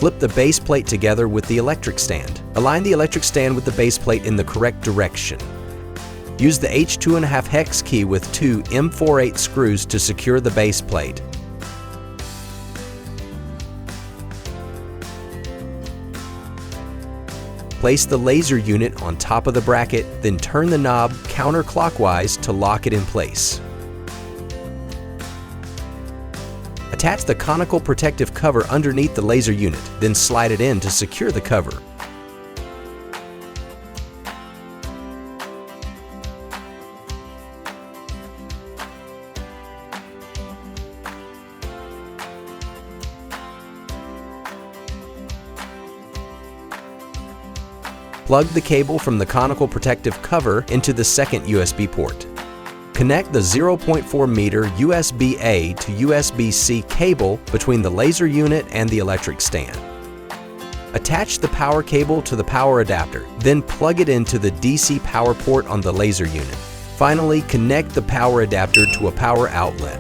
Flip the base plate together with the electric stand. Align the electric stand with the base plate in the correct direction. Use the H2.5 hex key with 2 M4/8 screws to secure the base plate. Place the laser unit on top of the bracket, then turn the knob counterclockwise to lock it in place. Attach the conical protective cover underneath the laser unit, then slide it in to secure the cover. Plug the cable from the conical protective cover into the second USB port. Connect the 0.4 meter USB-A to USB-C cable between the laser unit and the electric stand. Attach the power cable to the power adapter, then plug it into the DC power port on the laser unit. Finally, connect the power adapter to a power outlet.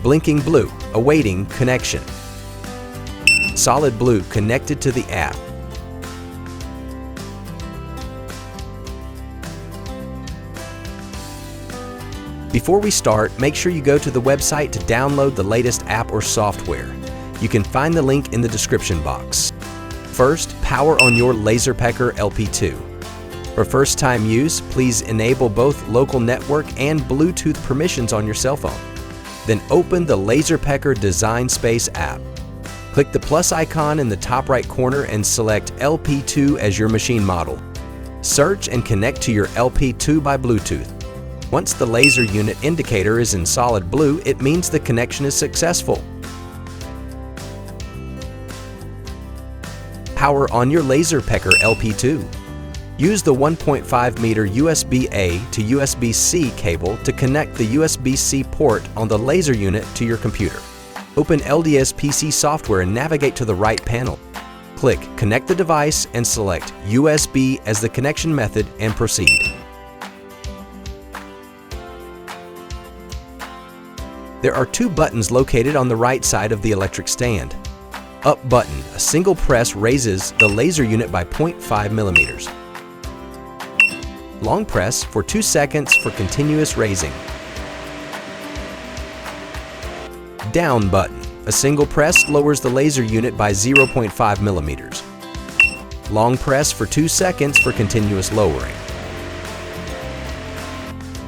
Blinking blue, awaiting connection. Solid blue, connected to the app. Before we start, make sure you go to the website to download the latest app or software. You can find the link in the description box. First, power on your LaserPecker LP2. For first-time use, please enable both local network and Bluetooth permissions on your cell phone. Then open the LaserPecker Design Space app. Click the plus icon in the top right corner and select LP2 as your machine model. Search and connect to your LP2 by Bluetooth. Once the laser unit indicator is in solid blue, it means the connection is successful. Power on your LaserPecker LP2. Use the 1.5 meter USB-A to USB-C cable to connect the USB-C port on the laser unit to your computer. Open LDS PC software and navigate to the right panel. Click Connect the device and select USB as the connection method and proceed. There are 2 buttons located on the right side of the electric stand. Up button, a single press raises the laser unit by 0.5 millimeters. Long press for 2 seconds for continuous raising. Down button. A single press lowers the laser unit by 0.5 millimeters. Long press for 2 seconds for continuous lowering.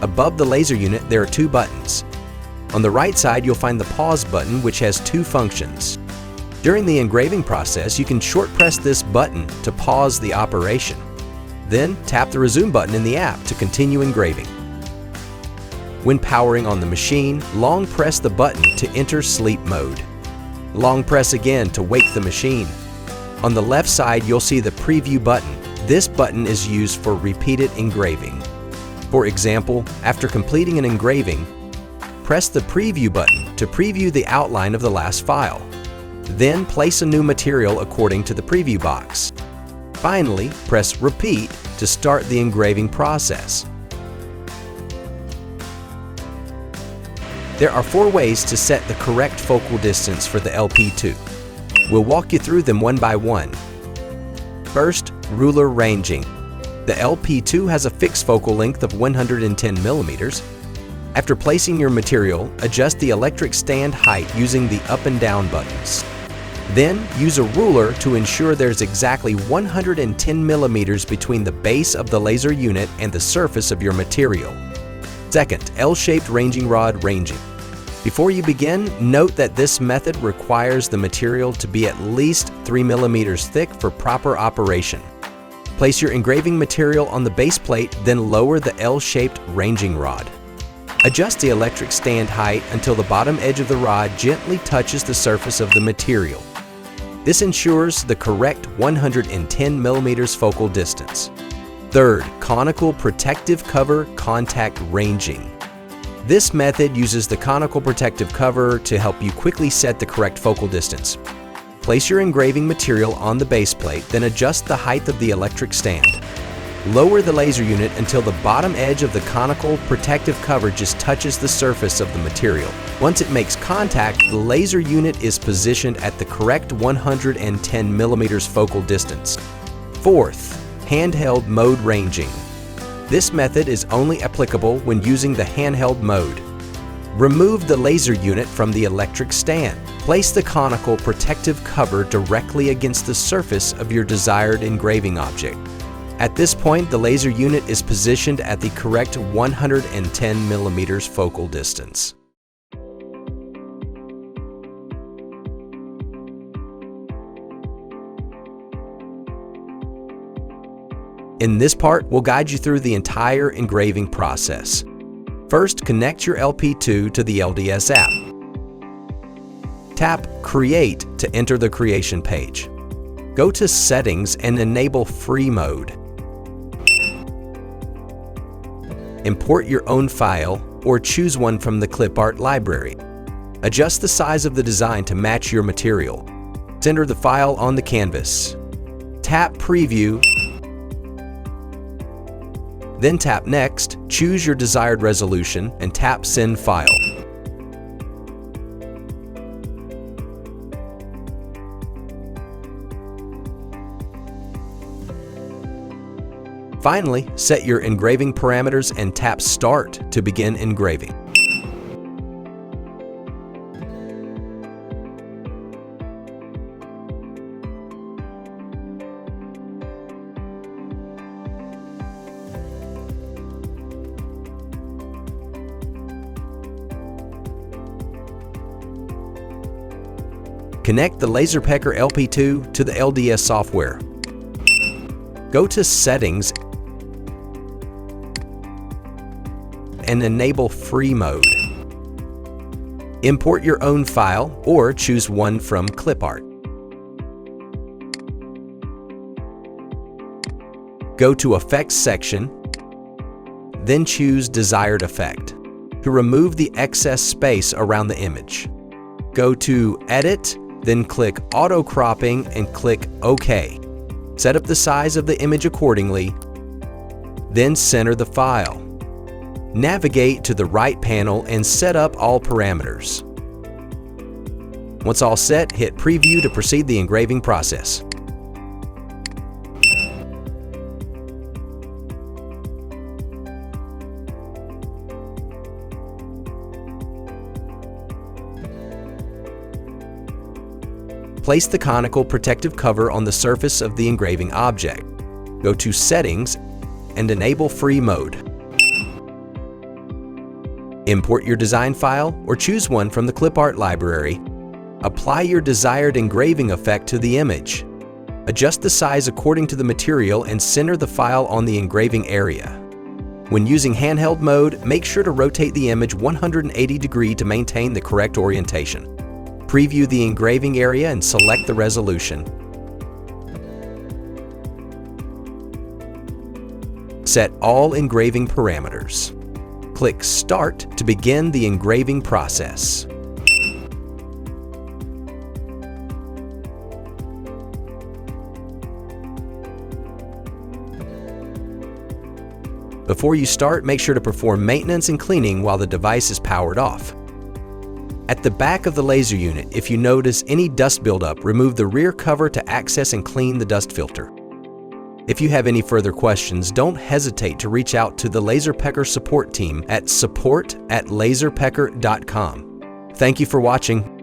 Above the laser unit, there are 2 buttons. On the right side, you'll find the pause button, which has 2 functions. During the engraving process, you can short press this button to pause the operation. Then tap the resume button in the app to continue engraving. When powering on the machine, long press the button to enter sleep mode. Long press again to wake the machine. On the left side, you'll see the preview button. This button is used for repeated engraving. For example, after completing an engraving, press the preview button to preview the outline of the last file. Then place a new material according to the preview box. Finally, press repeat to start the engraving process. There are 4 ways to set the correct focal distance for the LP2. We'll walk you through them one by one. First, ruler ranging. The LP2 has a fixed focal length of 110 millimeters. After placing your material, adjust the electric stand height using the up and down buttons. Then, use a ruler to ensure there's exactly 110 millimeters between the base of the laser unit and the surface of your material. Second, L-shaped ranging rod ranging. Before you begin, note that this method requires the material to be at least 3 millimeters thick for proper operation. Place your engraving material on the base plate, then lower the L-shaped ranging rod. Adjust the electric stand height until the bottom edge of the rod gently touches the surface of the material. This ensures the correct 110 millimeters focal distance. Third, conical protective cover contact ranging. This method uses the conical protective cover to help you quickly set the correct focal distance. Place your engraving material on the base plate, then adjust the height of the electric stand. Lower the laser unit until the bottom edge of the conical protective cover just touches the surface of the material. Once it makes contact, the laser unit is positioned at the correct 110 millimeters focal distance. Fourth, handheld mode ranging. This method is only applicable when using the handheld mode. Remove the laser unit from the electric stand. Place the conical protective cover directly against the surface of your desired engraving object. At this point, the laser unit is positioned at the correct 110 millimeters focal distance. In this part, we'll guide you through the entire engraving process. First, connect your LP2 to the LDS app. Tap Create to enter the creation page. Go to Settings and enable Free Mode. Import your own file or choose one from the clip art library. Adjust the size of the design to match your material. Center the file on the canvas. Tap Preview, then tap Next, choose your desired resolution, and tap Send File. Finally, set your engraving parameters and tap Start to begin engraving. Connect the LaserPecker LP2 to the LDS software. Go to Settings and enable Free Mode. Import your own file or choose one from clip art. Go to Effects section, then choose Desired Effect to remove the excess space around the image. Go to Edit, then click Auto Cropping and click OK. Set up the size of the image accordingly, then center the file. Navigate to the right panel and set up all parameters. Once all set, hit Preview to proceed the engraving process. Place the conical protective cover on the surface of the engraving object. Go to Settings and enable Free Mode. Import your design file or choose one from the clip art library. Apply your desired engraving effect to the image. Adjust the size according to the material and center the file on the engraving area. When using handheld mode, make sure to rotate the image 180 degrees to maintain the correct orientation. Preview the engraving area and select the resolution. Set all engraving parameters. Click Start to begin the engraving process. Before you start, make sure to perform maintenance and cleaning while the device is powered off. At the back of the laser unit, if you notice any dust buildup, remove the rear cover to access and clean the dust filter. If you have any further questions, don't hesitate to reach out to the LaserPecker support team at support@laserpecker.com. Thank you for watching.